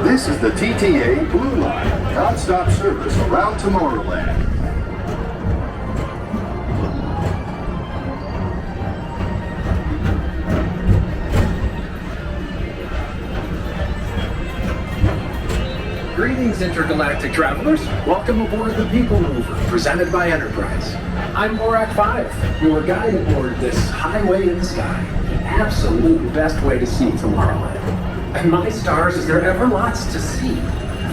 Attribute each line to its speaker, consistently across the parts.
Speaker 1: This is the TTA Blue Line, non-stop service around Tomorrowland.
Speaker 2: Greetings, intergalactic travelers. Welcome aboard the PeopleMover, presented by Enterprise. I'm Morak 5, your guide aboard this highway in the sky. The absolute best way to see Tomorrowland. And my stars, is there ever lots to see?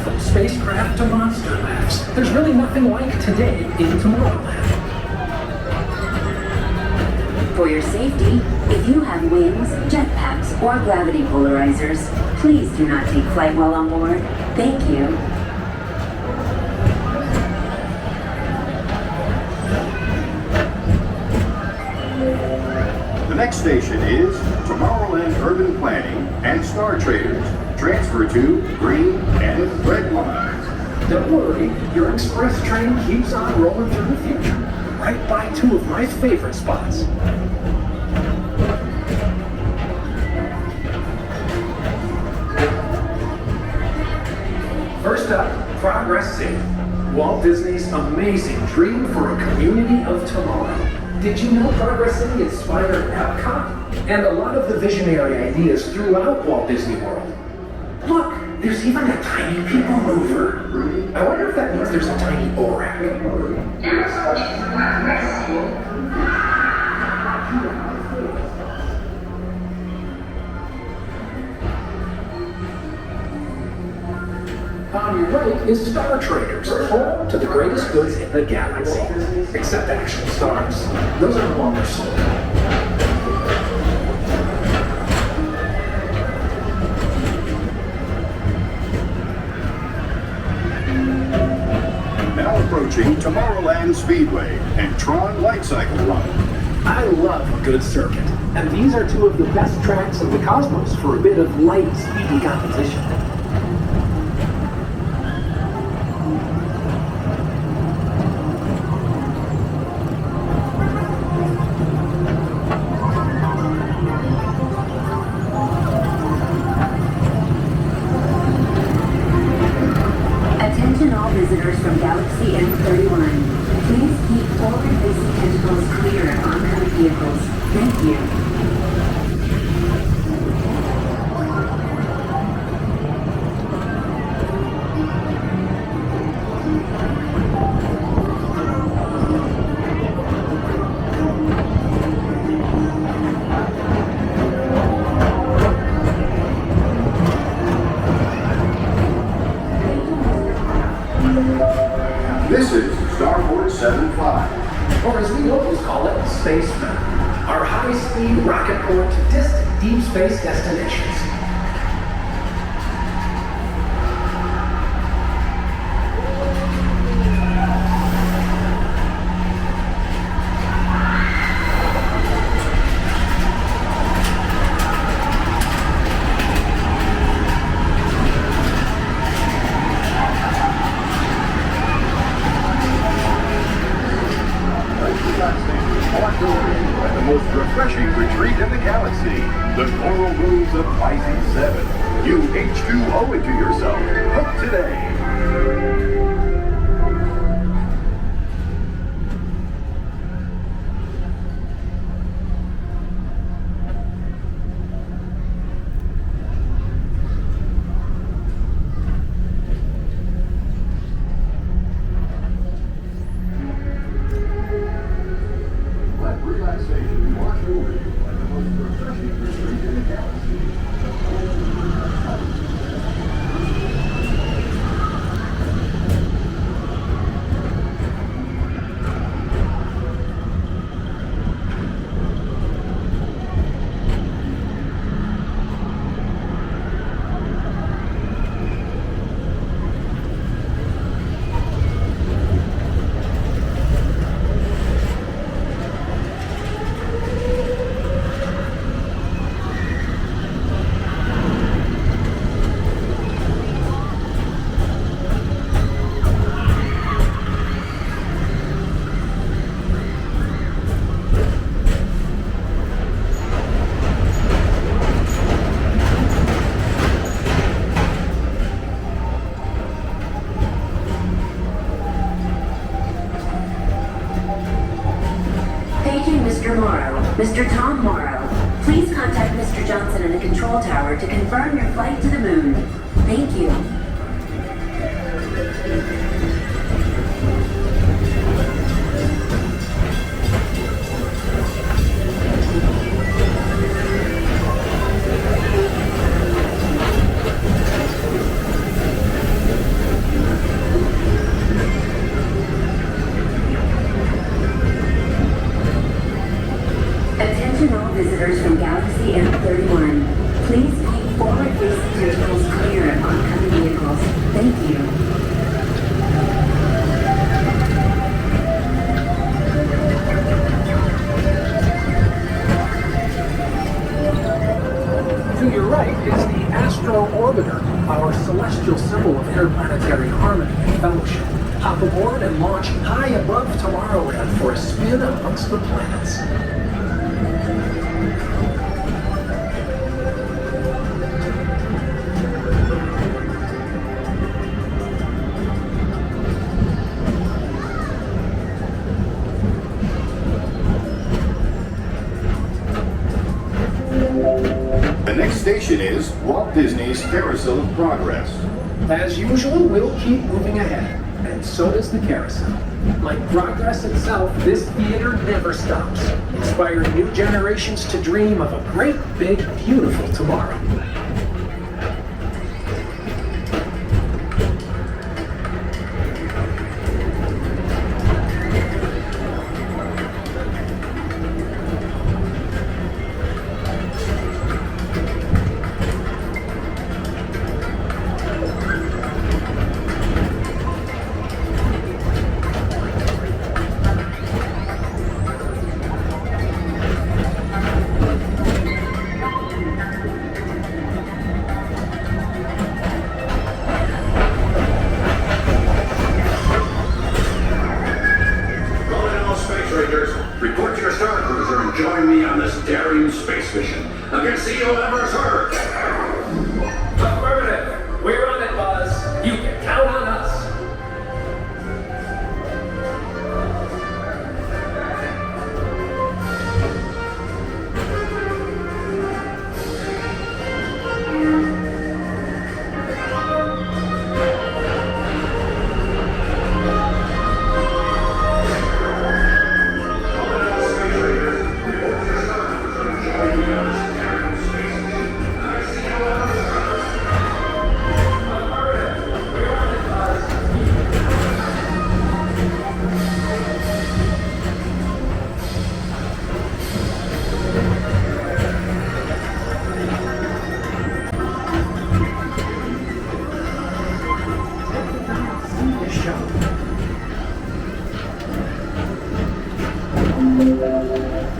Speaker 2: From spacecraft to monster labs, there's really nothing like today in Tomorrowland.
Speaker 3: For your safety, if you have wings, jetpacks, or gravity polarizers, please do not take flight while on board. Thank you.
Speaker 1: The next station is Tomorrowland Urban Planning and Star Traders. Transfer to green and red lines.
Speaker 2: Don't worry, your express train keeps on rolling through the future, right by two of my favorite spots. First up, Progress City, Walt Disney's amazing dream for a community of tomorrow. Did you know Progress City inspired Epcot and a lot of the visionary ideas throughout Walt Disney World? Look, there's even a tiny PeopleMover. I wonder if that means there's a tiny ORAC. On your right is Star Traders, home to the greatest goods in the galaxy. Except actual stars. Those are no longer sold.
Speaker 1: Now approaching Tomorrowland Speedway and Tron Light Cycle Run.
Speaker 2: I love a good circuit, and these are two of the best tracks in the cosmos for a bit of light, speedy competition.
Speaker 3: Attention all visitors from Galaxy M31. Please keep forward-facing tentacles clear of oncoming vehicles. Thank you.
Speaker 1: This is Starboard 75.
Speaker 2: Or as we locals call it, Space Mountain. Our high-speed rocket port to distant deep space destinations.
Speaker 1: And the most refreshing retreat in the galaxy, the coral rooms of Pisces 7. You H2O it to yourself. Book today. Let relaxation wash over you like the most refreshing retreat in the galaxy.
Speaker 3: Mr. Tom Morrow, please contact Mr. Johnson in the control tower to confirm your flight to the moon. Thank you. Attention all visitors from Galaxy M31. Please keep forward-facing vehicles clear of oncoming vehicles. Thank you.
Speaker 2: To your right is the Astro Orbiter, our celestial symbol of interplanetary harmony and fellowship. Hop aboard and launch high above Tomorrowland for a spin amongst the planets.
Speaker 1: The next station is Walt Disney's Carousel of Progress.
Speaker 2: As usual, we'll keep moving ahead, and so does the carousel. Like progress itself, this theater never stops, inspiring new generations to dream of a great, big, beautiful tomorrow.
Speaker 4: Report to your star cruiser and join me on this daring space mission against the evil adversary.
Speaker 2: Affirmative. We're on it, Buzz. You can count on us.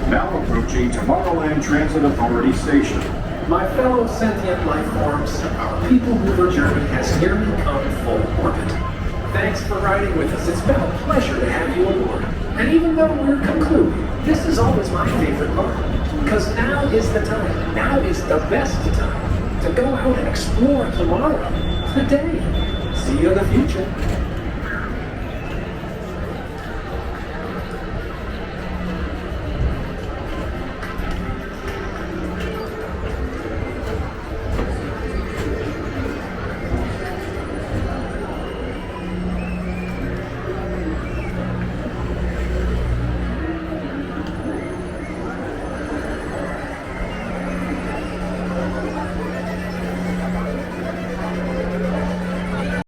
Speaker 1: Now approaching Tomorrowland Transit Authority Station.
Speaker 2: My fellow sentient life forms, our PeopleMover journey has nearly come full orbit. Thanks for riding with us. It's been a pleasure to have you aboard. And even though we're concluding, this is always my favorite part. Because now is the time, now is the best time to go out and explore tomorrow, today. See you in the future.